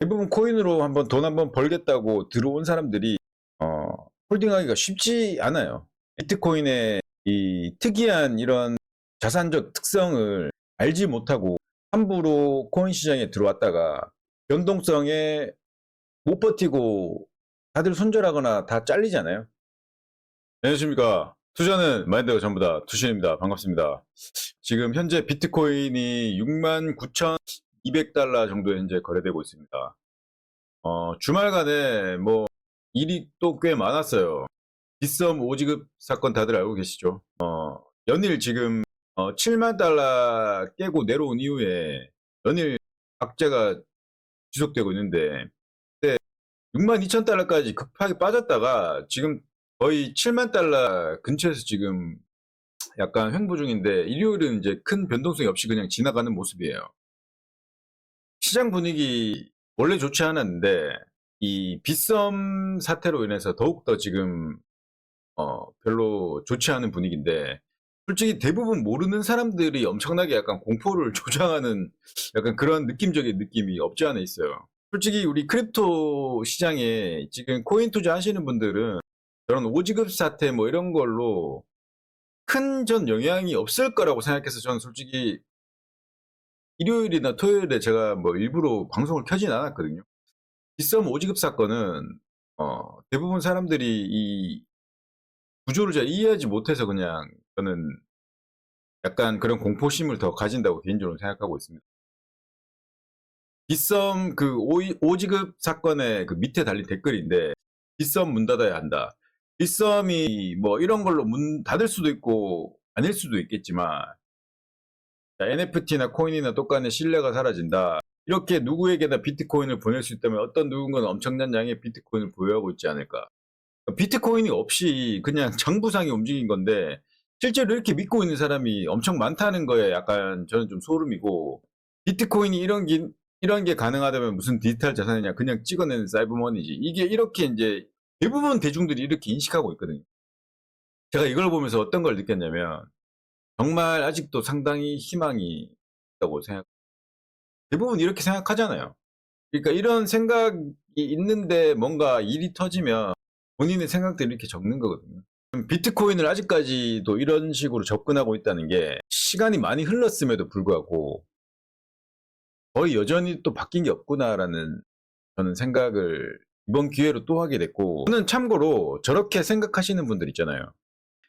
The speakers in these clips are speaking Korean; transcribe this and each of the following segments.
대부분 코인으로 한번 돈 한번 벌겠다고 들어온 사람들이 홀딩하기가 쉽지 않아요. 비트코인의 이 특이한 이런 자산적 특성을 알지 못하고 함부로 코인 시장에 들어왔다가 변동성에 못 버티고 다들 손절하거나 다 잘리잖아요. 안녕하십니까. 투자는 마인드가 전부다. 투신입니다. 반갑습니다. 지금 현재 비트코인이 69,200달러 정도 현재 거래되고 있습니다. 주말간에 뭐 일이 또 꽤 많았어요. 빗썸 오지급 사건 다들 알고 계시죠? 연일 지금 7만 달러 깨고 내려온 이후에 연일 악재가 지속되고 있는데 6만 2천 달러까지 급하게 빠졌다가 지금 거의 7만 달러 근처에서 지금 약간 횡보 중인데 일요일은 이제 큰 변동성이 없이 그냥 지나가는 모습이에요. 시장 분위기 원래 좋지 않았는데 이 빗썸 사태로 인해서 더욱더 지금 별로 좋지 않은 분위기인데 솔직히 대부분 모르는 사람들이 엄청나게 약간 공포를 조장하는 약간 그런 느낌적인 느낌이 없지 않아 있어요. 솔직히 우리 크립토 시장에 지금 코인 투자 하시는 분들은 저런 오지급 사태 뭐 이런 걸로 큰 전 영향이 없을 거라고 생각해서 저는 솔직히 일요일이나 토요일에 제가 뭐 일부러 방송을 켜진 않았거든요. 빗썸 오지급 사건은 대부분 사람들이 이 구조를 잘 이해하지 못해서 그냥 저는 약간 그런 공포심을 더 가진다고 개인적으로 생각하고 있습니다. 빗썸 그 오지급 사건의 그 밑에 달린 댓글인데 빗썸 문 닫아야 한다. 빗썸이 뭐 이런 걸로 문 닫을 수도 있고 아닐 수도 있겠지만 NFT나 코인이나 똑같은 신뢰가 사라진다. 이렇게 누구에게나 비트코인을 보낼 수 있다면 어떤 누군가는 엄청난 양의 비트코인을 보유하고 있지 않을까. 비트코인이 없이 그냥 장부상이 움직인 건데 실제로 이렇게 믿고 있는 사람이 엄청 많다는 거에 약간 저는 좀 소름이고 비트코인이 이런 게 가능하다면 무슨 디지털 자산이냐 그냥 찍어내는 사이버머니지 이게 이렇게 이제 대부분 대중들이 이렇게 인식하고 있거든요. 제가 이걸 보면서 어떤 걸 느꼈냐면 정말 아직도 상당히 희망이 있다고 생각 대부분 이렇게 생각하잖아요. 그러니까 이런 생각이 있는데 뭔가 일이 터지면 본인의 생각들을 이렇게 적는 거거든요. 비트코인을 아직까지도 이런 식으로 접근하고 있다는 게 시간이 많이 흘렀음에도 불구하고 거의 여전히 또 바뀐 게 없구나라는 저는 생각을 이번 기회로 또 하게 됐고 저는 참고로 저렇게 생각하시는 분들 있잖아요.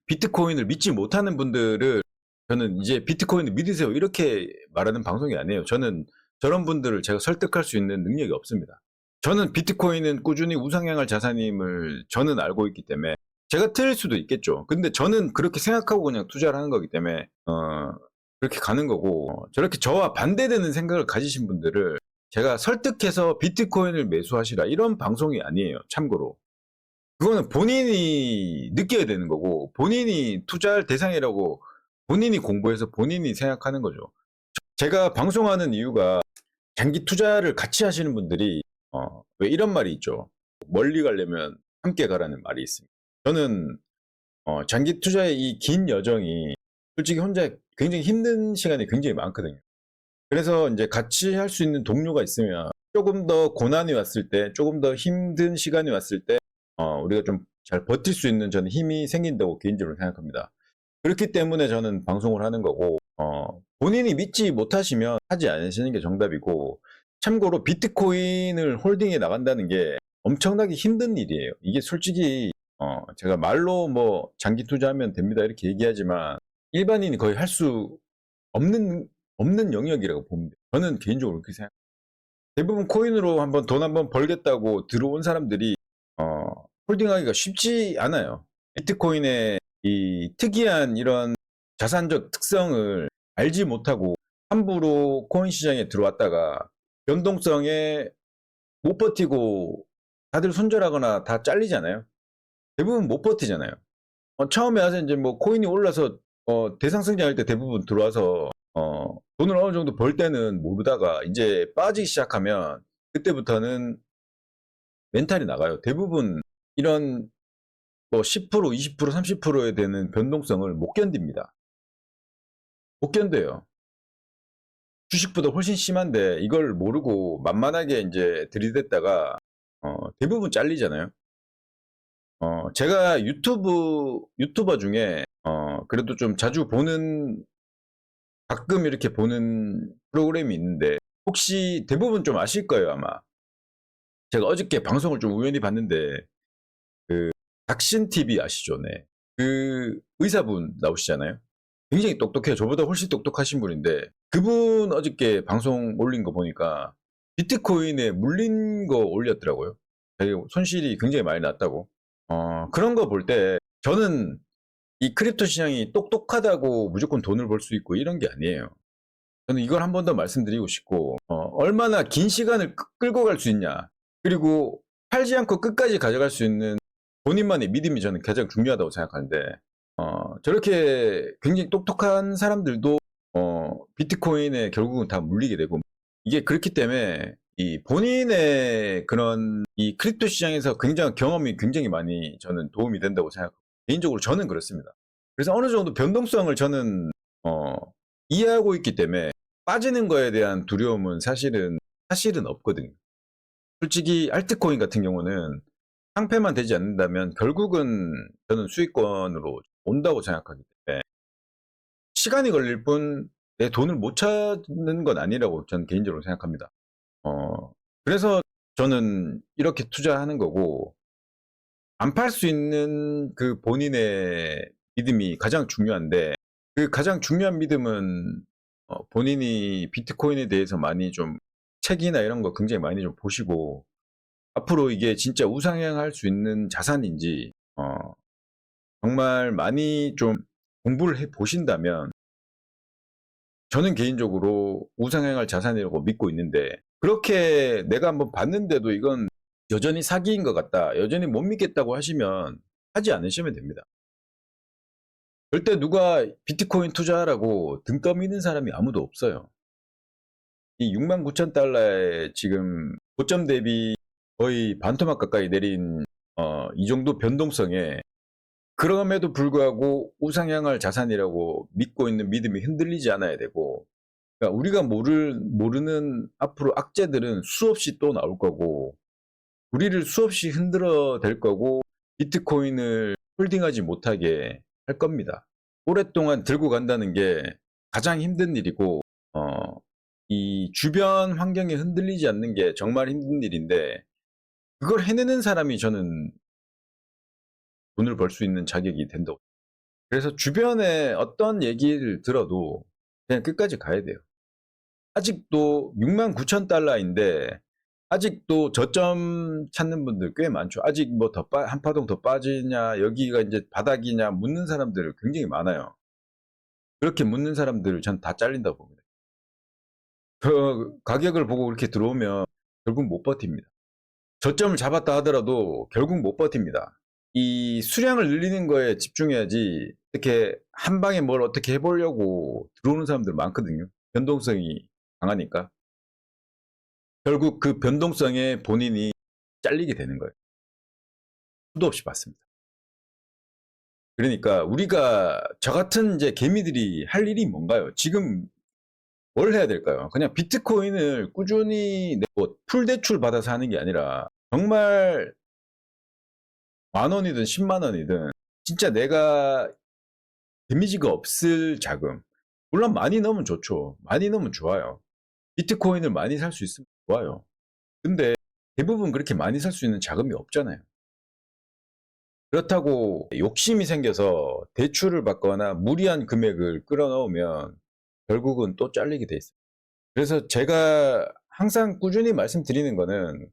비트코인을 믿지 못하는 분들을 저는 이제 비트코인을 믿으세요 이렇게 말하는 방송이 아니에요. 저는 저런 분들을 제가 설득할 수 있는 능력이 없습니다. 저는 비트코인은 꾸준히 우상향할 자산임을 저는 알고 있기 때문에 제가 틀릴 수도 있겠죠. 근데 저는 그렇게 생각하고 그냥 투자를 하는 거기 때문에 그렇게 가는 거고 저렇게 저와 반대되는 생각을 가지신 분들을 제가 설득해서 비트코인을 매수하시라 이런 방송이 아니에요. 참고로. 그거는 본인이 느껴야 되는 거고 본인이 투자할 대상이라고 본인이 공부해서 본인이 생각하는 거죠. 제가 방송하는 이유가 장기 투자를 같이 하시는 분들이 왜 이런 말이 있죠. 멀리 가려면 함께 가라는 말이 있습니다. 저는 장기 투자의 이 긴 여정이 솔직히 혼자 굉장히 힘든 시간이 굉장히 많거든요. 그래서 이제 같이 할 수 있는 동료가 있으면 조금 더 고난이 왔을 때, 조금 더 힘든 시간이 왔을 때, 우리가 좀 잘 버틸 수 있는 저는 힘이 생긴다고 개인적으로 생각합니다. 그렇기 때문에 저는 방송을 하는 거고, 본인이 믿지 못하시면 하지 않으시는 게 정답이고, 참고로 비트코인을 홀딩해 나간다는 게 엄청나게 힘든 일이에요. 이게 솔직히, 제가 말로 뭐 장기 투자하면 됩니다. 이렇게 얘기하지만, 일반인이 거의 할 수 없는 영역이라고 봅니다. 저는 개인적으로 그렇게 생각합니다. 대부분 코인으로 한번 돈 한번 벌겠다고 들어온 사람들이 홀딩하기가 쉽지 않아요. 비트코인의 이 특이한 이런 자산적 특성을 알지 못하고 함부로 코인 시장에 들어왔다가 변동성에 못 버티고 다들 손절하거나 다 잘리잖아요. 대부분 못 버티잖아요. 처음에 와서 이제 뭐 코인이 올라서 대상 성장할 때 대부분 들어와서 돈을 어느 정도 벌 때는 모르다가 이제 빠지기 시작하면 그때부터는 멘탈이 나가요. 대부분 이런 뭐 10%, 20%, 30%에 되는 변동성을 못 견딥니다. 못 견뎌요. 주식보다 훨씬 심한데 이걸 모르고 만만하게 이제 들이댔다가 대부분 잘리잖아요. 제가 유튜버 중에 그래도 좀 자주 보는 가끔 이렇게 보는 프로그램이 있는데 혹시 대부분 좀 아실 거예요 아마. 제가 어저께 방송을 좀 우연히 봤는데 그 닥신 TV 아시죠? 네. 그 의사분 나오시잖아요. 굉장히 똑똑해요. 저보다 훨씬 똑똑하신 분인데 그분 어저께 방송 올린 거 보니까 비트코인에 물린 거 올렸더라고요. 자기 손실이 굉장히 많이 났다고. 그런 거 볼 때 저는 이 크립토 시장이 똑똑하다고 무조건 돈을 벌 수 있고 이런 게 아니에요. 저는 이걸 한 번 더 말씀드리고 싶고 얼마나 긴 시간을 끌고 갈 수 있냐. 그리고 팔지 않고 끝까지 가져갈 수 있는 본인만의 믿음이 저는 가장 중요하다고 생각하는데 저렇게 굉장히 똑똑한 사람들도 비트코인에 결국은 다 물리게 되고 이게 그렇기 때문에 이 본인의 그런 이 크립토 시장에서 굉장히 경험이 굉장히 많이 저는 도움이 된다고 생각하고 개인적으로 저는 그렇습니다. 그래서 어느 정도 변동성을 저는 어, 이해하고 있기 때문에 빠지는 거에 대한 두려움은 사실은 없거든요. 솔직히 알트코인 같은 경우는 상패만 되지 않는다면 결국은 저는 수익권으로 온다고 생각하기 때문에 시간이 걸릴 뿐 내 돈을 못 찾는 건 아니라고 저는 개인적으로 생각합니다. 그래서 저는 이렇게 투자하는 거고 안 팔 수 있는 그 본인의 믿음이 가장 중요한데 그 가장 중요한 믿음은 본인이 비트코인에 대해서 많이 좀 책이나 이런 거 굉장히 많이 좀 보시고 앞으로 이게 진짜 우상향할 수 있는 자산인지 정말 많이 좀 공부를 해 보신다면 저는 개인적으로 우상향할 자산이라고 믿고 있는데 그렇게 내가 한번 봤는데도 이건 여전히 사기인 것 같다. 여전히 못 믿겠다고 하시면 하지 않으시면 됩니다. 절대 누가 비트코인 투자하라고 등 떠미는 사람이 아무도 없어요. 이 69,000달러에 지금 고점 대비 거의 반토막 가까이 내린 이 정도 변동성에 그럼에도 불구하고 우상향할 자산이라고 믿고 있는 믿음이 흔들리지 않아야 되고 그러니까 우리가 모르는 앞으로 악재들은 수없이 또 나올 거고 우리를 수없이 흔들어 댈 거고 비트코인을 홀딩하지 못하게 할 겁니다. 오랫동안 들고 간다는 게 가장 힘든 일이고 이 주변 환경에 흔들리지 않는 게 정말 힘든 일인데 그걸 해내는 사람이 저는 돈을 벌 수 있는 자격이 된다고. 그래서 주변에 어떤 얘기를 들어도 그냥 끝까지 가야 돼요. 아직도 69,000달러인데 아직도 저점 찾는 분들 꽤 많죠. 아직 뭐 한 파동 더 빠지냐, 여기가 이제 바닥이냐 묻는 사람들 굉장히 많아요. 그렇게 묻는 사람들을 전 다 잘린다고 봅니다. 그 가격을 보고 그렇게 들어오면 결국 못 버팁니다. 저점을 잡았다 하더라도 결국 못 버팁니다. 이 수량을 늘리는 거에 집중해야지 이렇게 한 방에 뭘 어떻게 해보려고 들어오는 사람들 많거든요. 변동성이 강하니까. 결국 그 변동성에 본인이 잘리게 되는 거예요. 수도 없이 받습니다. 그러니까 우리가 저 같은 이제 개미들이 할 일이 뭔가요? 지금 뭘 해야 될까요? 그냥 비트코인을 꾸준히 뭐 풀 대출 받아서 하는 게 아니라 정말 10,000원이든 100,000원이든 진짜 내가 데미지가 없을 자금. 물론 많이 넣으면 좋죠. 많이 넣으면 좋아요. 비트코인을 많이 살 수 있으면 좋아요. 근데 대부분 그렇게 많이 살 수 있는 자금이 없잖아요. 그렇다고 욕심이 생겨서 대출을 받거나 무리한 금액을 끌어넣으면 결국은 또 잘리게 돼 있어요. 그래서 제가 항상 꾸준히 말씀드리는 거는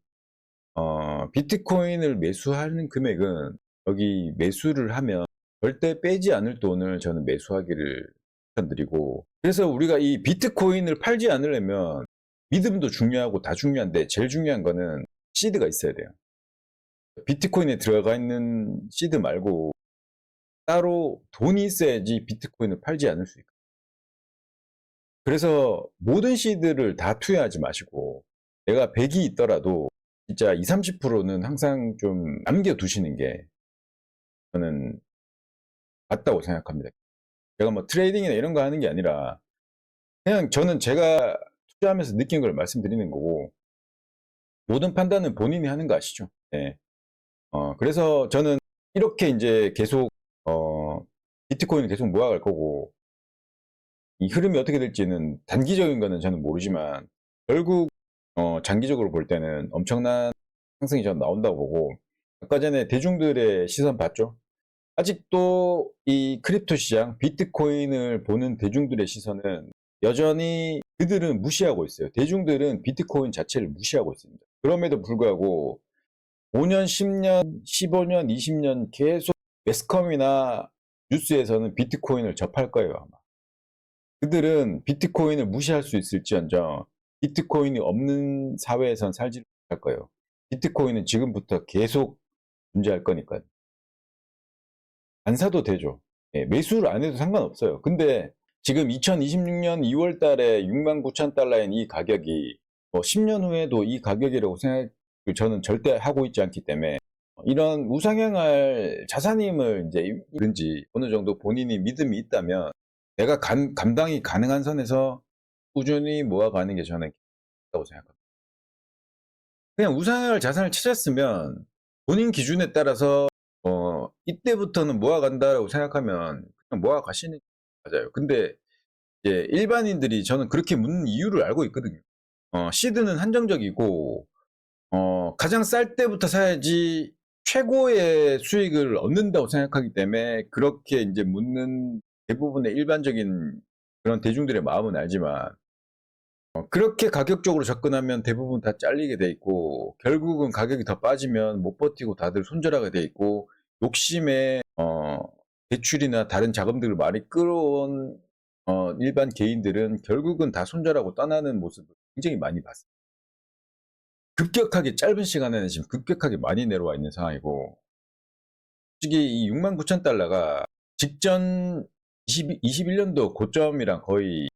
비트코인을 매수하는 금액은 여기 매수를 하면 절대 빼지 않을 돈을 저는 매수하기를 추천드리고 그래서 우리가 이 비트코인을 팔지 않으려면 믿음도 중요하고 다 중요한데 제일 중요한 거는 시드가 있어야 돼요. 비트코인에 들어가 있는 시드 말고 따로 돈이 있어야지 비트코인을 팔지 않을 수 있고 그래서 모든 시드를 다 투여하지 마시고 내가 100이 있더라도 진짜 20, 30%는 항상 좀 남겨두시는 게 저는 맞다고 생각합니다. 제가 뭐 트레이딩이나 이런 거 하는 게 아니라 그냥 저는 제가 투자하면서 느낀 걸 말씀드리는 거고, 모든 판단은 본인이 하는 거 아시죠? 네. 그래서 저는 이렇게 이제 계속, 어, 비트코인을 계속 모아갈 거고, 이 흐름이 어떻게 될지는 단기적인 거는 저는 모르지만, 결국, 장기적으로 볼 때는 엄청난 상승이 저는 나온다고 보고, 아까 전에 대중들의 시선 봤죠? 아직도 이 크립토 시장, 비트코인을 보는 대중들의 시선은 여전히 그들은 무시하고 있어요. 대중들은 비트코인 자체를 무시하고 있습니다. 그럼에도 불구하고 5년, 10년, 15년, 20년 계속 매스컴이나 뉴스에서는 비트코인을 접할 거예요, 아마. 그들은 비트코인을 무시할 수 있을지언정 비트코인이 없는 사회에선 살지 못할 거예요. 비트코인은 지금부터 계속 존재할 거니까요. 안 사도 되죠. 예, 매수를 안 해도 상관없어요. 근데 지금 2026년 2월 달에 6만 9천 달러인 이 가격이 10년 후에도 이 가격이라고 생각, 저는 절대 하고 있지 않기 때문에 이런 우상향할 자산임을 이제 이든지 어느 정도 본인이 믿음이 있다면 내가 감당이 가능한 선에서 꾸준히 모아가는 게 저는 좋다고 생각합니다. 그냥 우상향할 자산을 찾았으면 본인 기준에 따라서 이때부터는 모아간다라고 생각하면 그냥 모아가시는 게 맞아요. 근데 이제 일반인들이 저는 그렇게 묻는 이유를 알고 있거든요. 시드는 한정적이고, 가장 쌀 때부터 사야지 최고의 수익을 얻는다고 생각하기 때문에 그렇게 이제 묻는 대부분의 일반적인 그런 대중들의 마음은 알지만, 그렇게 가격적으로 접근하면 대부분 다 잘리게 돼 있고, 결국은 가격이 더 빠지면 못 버티고 다들 손절하게 돼 있고, 욕심에, 대출이나 다른 자금들을 많이 끌어온, 일반 개인들은 결국은 다 손절하고 떠나는 모습을 굉장히 많이 봤어요. 급격하게 짧은 시간에는 지금 급격하게 많이 내려와 있는 상황이고, 솔직히 이 6만 9천 달러가 직전 21년도 고점이랑 거의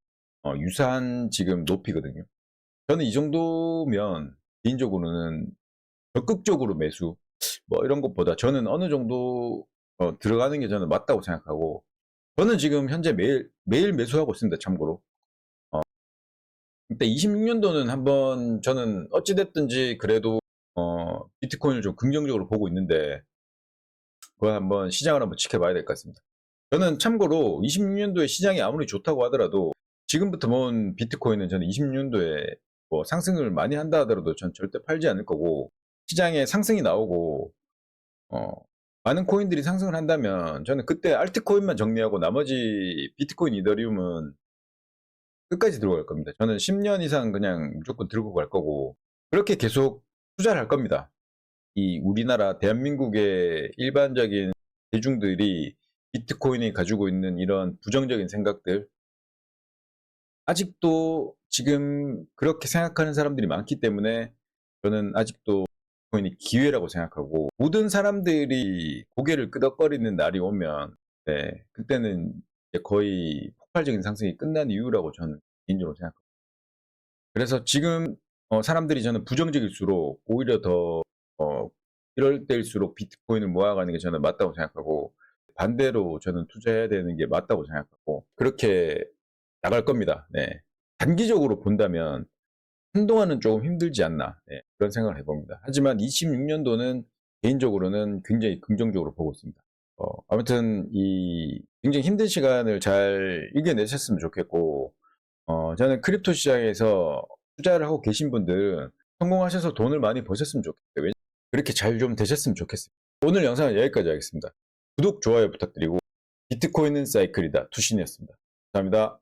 유사한 지금 높이거든요. 저는 이 정도면 개인적으로는 적극적으로 매수 뭐 이런 것보다 저는 어느 정도 들어가는 게 저는 맞다고 생각하고 저는 지금 현재 매일 매수하고 있습니다. 참고로. 그때 26년도는 한번 저는 어찌됐든지 그래도 비트코인을 좀 긍정적으로 보고 있는데 그걸 한번 시장을 한번 지켜봐야 될 것 같습니다. 저는 참고로 26년도에 시장이 아무리 좋다고 하더라도 지금부터 모은 비트코인은 저는 26년도에 뭐 상승을 많이 한다 하더라도 전 절대 팔지 않을 거고 시장에 상승이 나오고 어, 많은 코인들이 상승을 한다면 저는 그때 알트코인만 정리하고 나머지 비트코인, 이더리움은 끝까지 들고 갈 겁니다. 저는 10년 이상 그냥 무조건 들고 갈 거고 그렇게 계속 투자를 할 겁니다. 이 우리나라 대한민국의 일반적인 대중들이 비트코인이 가지고 있는 이런 부정적인 생각들 아직도 지금 그렇게 생각하는 사람들이 많기 때문에 저는 아직도 비트코인이 기회라고 생각하고 모든 사람들이 고개를 끄덕거리는 날이 오면 네, 그때는 이제 거의 폭발적인 상승이 끝난 이유라고 저는 개인적으로 생각합니다. 그래서 지금 사람들이 저는 부정적일수록 오히려 더 이럴 때일수록 비트코인을 모아가는 게 저는 맞다고 생각하고 반대로 저는 투자해야 되는 게 맞다고 생각하고 그렇게 나갈 겁니다. 네. 단기적으로 본다면 한동안은 조금 힘들지 않나 네, 그런 생각을 해봅니다. 하지만 26년도는 개인적으로는 굉장히 긍정적으로 보고 있습니다. 아무튼 이 굉장히 힘든 시간을 잘 이겨내셨으면 좋겠고 저는 크립토 시장에서 투자를 하고 계신 분들은 성공하셔서 돈을 많이 버셨으면 좋겠어요. 그렇게 잘 좀 되셨으면 좋겠어요. 오늘 영상은 여기까지 하겠습니다. 구독, 좋아요 부탁드리고 비트코인은 사이클이다. 투신이었습니다. 감사합니다.